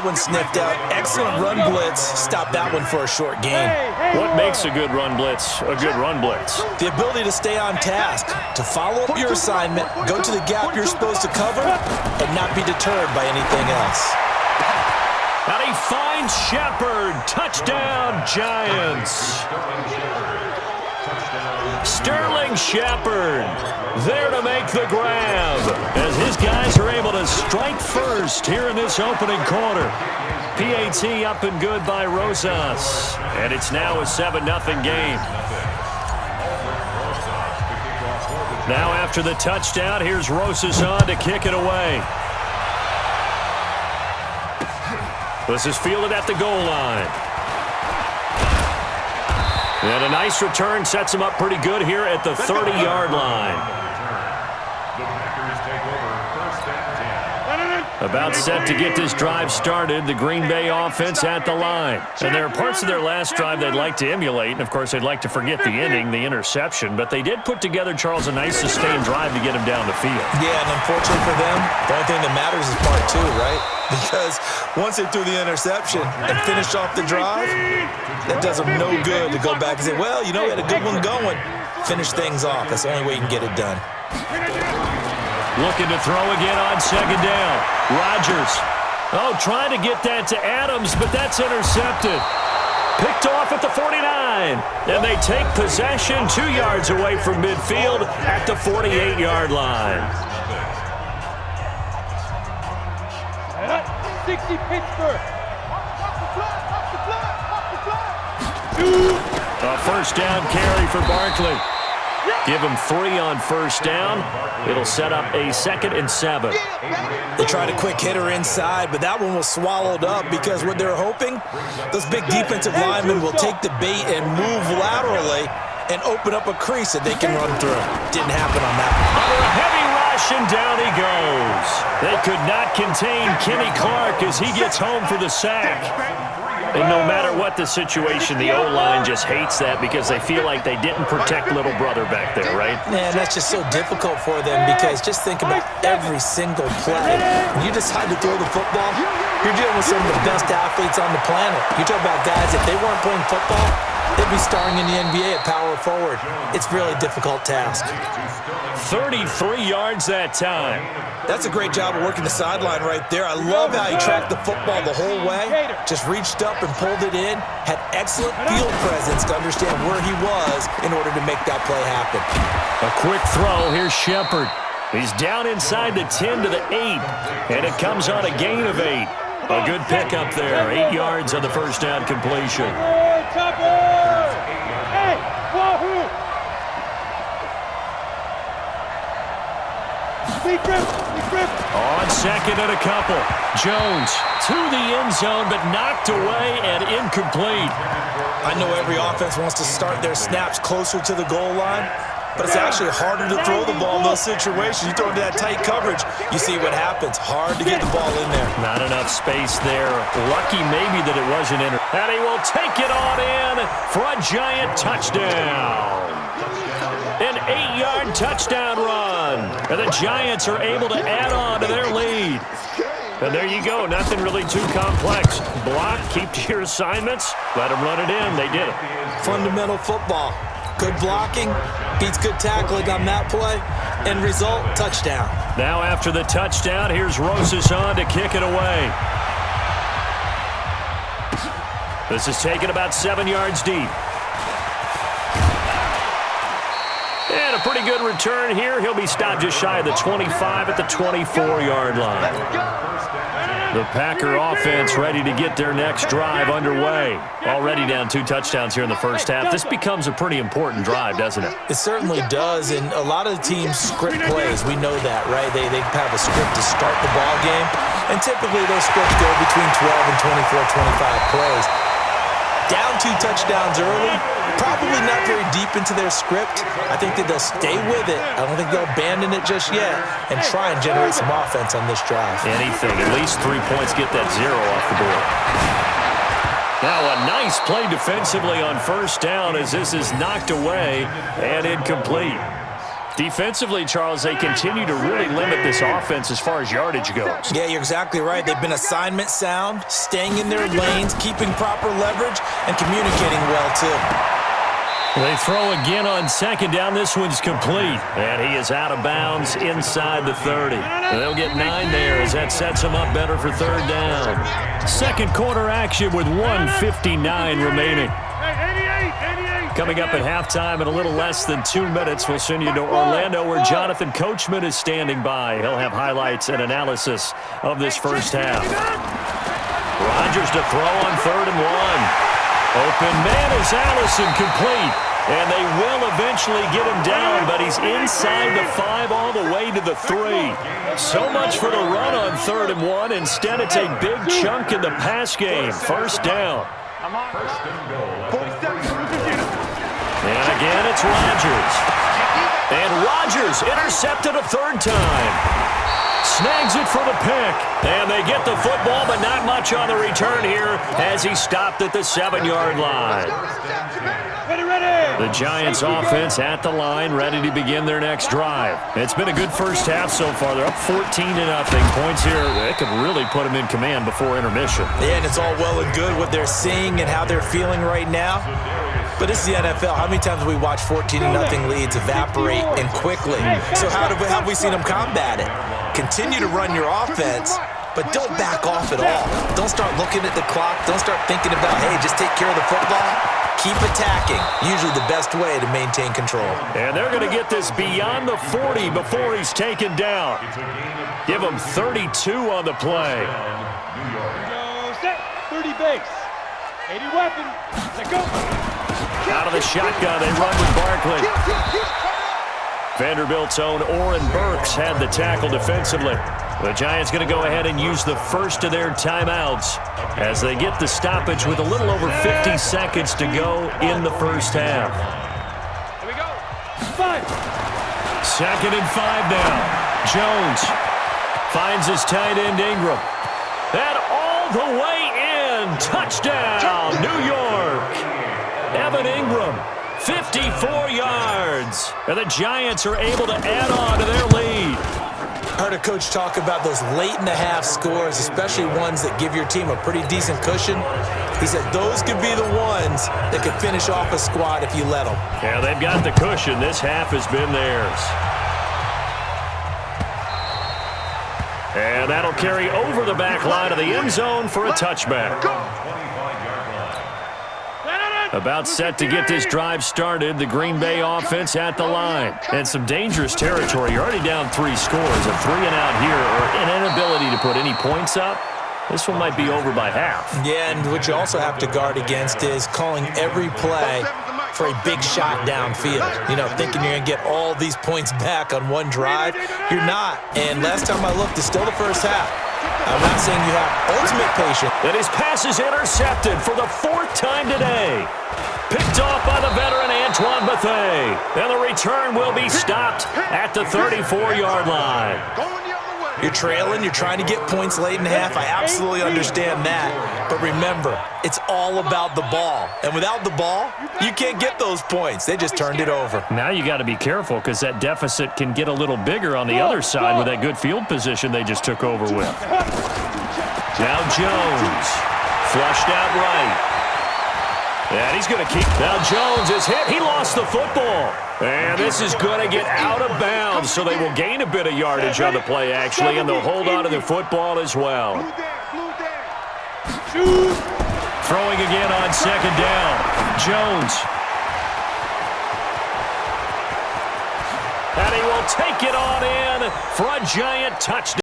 one sniffed out. Excellent run blitz. Stop that one for a short gain. What makes a good run blitz a good run blitz? The ability to stay on task, to follow up your assignment, go to the gap you're supposed to cover, and not be deterred by anything else. And he finds Shepard. Touchdown, Giants. Sterling Shepard there to make the grab as his guys are able to strike first here in this opening quarter. PAT up and good by Rosas. And it's now a 7-0 game. Now after the touchdown, here's Rosas on to kick it away. This is fielded at the goal line. And a nice return sets him up pretty good here at the 30-yard line. About set to get this drive started, the Green Bay offense at the line. And there are parts of their last drive they'd like to emulate. And, of course, they'd like to forget the ending, the interception. But they did put together, Charles, a nice sustained drive to get him down the field. Yeah, and unfortunately for them, the only thing that matters is part two, right? Because once they threw the interception and finished off the drive, that does them no good to go back and say, well, you know, we had a good one going. Finish things off. That's the only way you can get it done. Looking to throw again on second down. Rodgers. Oh, trying to get that to Adams, but that's intercepted. Picked off at the 49. And they take possession 2 yards away from midfield at the 48-yard line. 60 Pittsburgh. A first down carry for Barkley. Give him 3 on first down. It'll set up a 2nd and 7. They tried a quick hitter inside, but that one was swallowed up because what they're hoping, those big defensive linemen will take the bait and move laterally and open up a crease that they can run through. Didn't happen on that one. Under a heavy rush, and down he goes. They could not contain Kenny Clark as he gets home for the sack. And no matter what the situation, the O-line just hates that because they feel like they didn't protect little brother back there, right? Man, that's just so difficult for them because just think about every single play. When you decide to throw the football, you're dealing with some of the best athletes on the planet. You talk about guys, if they weren't playing football, they'd be starring in the NBA at power forward. It's a really difficult task. 33 yards that time. That's a great job of working the sideline right there. I love how he tracked the football the whole way, just reached up and pulled it in, had excellent field presence to understand where he was in order to make that play happen. A quick throw. Here's Shepard. He's down inside the 10 to the 8, and it comes on a gain of 8. A good pickup there. 8 yards on the first down completion. Hey, Wahoo! On second and a couple. Jones to the end zone, but knocked away and incomplete. I know every offense wants to start their snaps closer to the goal line, but it's actually harder to throw the ball in those situations. You throw into that tight coverage, you see what happens. Hard to get the ball in there. Not enough space there. Lucky maybe that it wasn't in. And he will take it on in for a Giant touchdown. An 8-yard touchdown run. And the Giants are able to add on to their lead. And there you go. Nothing really too complex. Block, keep to your assignments, let them run it in. They did it. Fundamental football. Good blocking, beats good tackling on that play. End result, touchdown. Now after the touchdown, here's Rosas on to kick it away. This is taken about 7 yards deep. And a pretty good return here. He'll be stopped just shy of the 25 at the 24-yard line. The Packer offense ready to get their next drive underway. Already down 2 touchdowns here in the first half. This becomes a pretty important drive, doesn't it? It certainly does, and a lot of the teams script plays. We know that, right? They have a script to start the ball game, and typically those scripts go between 12 and 24, 25 plays. Down 2 touchdowns early, probably not very deep into their script. I think that they'll stay with it. I don't think they'll abandon it just yet and try and generate some offense on this drive. Anything, at least 3 points, get that 0 off the board. Now a nice play defensively on first down as this is knocked away and incomplete. Defensively, Charles, they continue to really limit this offense as far as yardage goes. Yeah, you're exactly right. They've been assignment sound, staying in their lanes, keeping proper leverage, and communicating well, too. They throw again on second down. This one's complete. And he is out of bounds inside the 30. They'll get 9 there as that sets them up better for third down. Second quarter action with 1:59 remaining. Coming up at halftime in a little less than 2 minutes, we'll send you to Orlando where Jonathan Coachman is standing by. He'll have highlights and analysis of this first half. Rodgers to throw on 3rd and 1. Open man is Allison, complete. And they will eventually get him down, but he's inside the 5 all the way to the 3. So much for the run on 3rd and 1. Instead, it's a big chunk in the pass game. First down. And again, it's Rodgers. And Rodgers intercepted a 3rd time. Snags it for the pick. And they get the football, but not much on the return here as he stopped at the 7-yard line. The Giants offense at the line, ready to begin their next drive. It's been a good first half so far. They're up 14-0. Points here, they could really put them in command before intermission. Yeah, and it's all well and good what they're seeing and how they're feeling right now. But this is the NFL. How many times have we watched 14-0 leads evaporate and quickly? So how have we seen them combat it? Continue to run your offense, but don't back off at all. Don't start looking at the clock. Don't start thinking about, hey, just take care of the football. Keep attacking. Usually the best way to maintain control. And they're going to get this beyond the 40 before he's taken down. Give him 32 on the play. Set. 30 base. 80 weapon. Let go. Out of the shotgun, they run with Barkley. Vanderbilt's own Oren Burks had the tackle defensively. The Giants going to go ahead and use the first of their timeouts as they get the stoppage with a little over 50 seconds to go in the first half. Here we go. 5. 2nd and 5 now. Jones finds his tight end Ingram. And all the way in. Touchdown, New York. Evan Ingram, 54 yards. And the Giants are able to add on to their lead. I heard a coach talk about those late-in-the-half scores, especially ones that give your team a pretty decent cushion. He said those could be the ones that could finish off a squad if you let them. Yeah, they've got the cushion. This half has been theirs. And that'll carry over the back line of the end zone for a touchback. About set to get this drive started, the Green Bay offense at the line. And some dangerous territory. You're already down 3 scores. A 3-and-out here or an inability to put any points up. This one might be over by half. Yeah, and what you also have to guard against is calling every play for a big shot downfield. You know, thinking you're going to get all these points back on one drive. You're not. And last time I looked, it's still the first half. I'm not saying you have ultimate patience. And his pass is intercepted for the 4th time today. Picked off by the veteran Antoine Bethea. And the return will be stopped at the 34-yard line. You're trailing. You're trying to get points late in the half. I absolutely understand that. But remember, it's all about the ball. And without the ball, you can't get those points. They just turned it over. Now you got to be careful because that deficit can get a little bigger on the other side with that good field position they just took over with. Now Jones, flushed out right. And he's going to keep. Now Jones is hit. He lost the football. And this is going to get out of bounds, so they will gain a bit of yardage on the play, actually, and they'll hold on to the football as well. Throwing again on 2nd down. Jones. And he will take it on in for a Giant touchdown.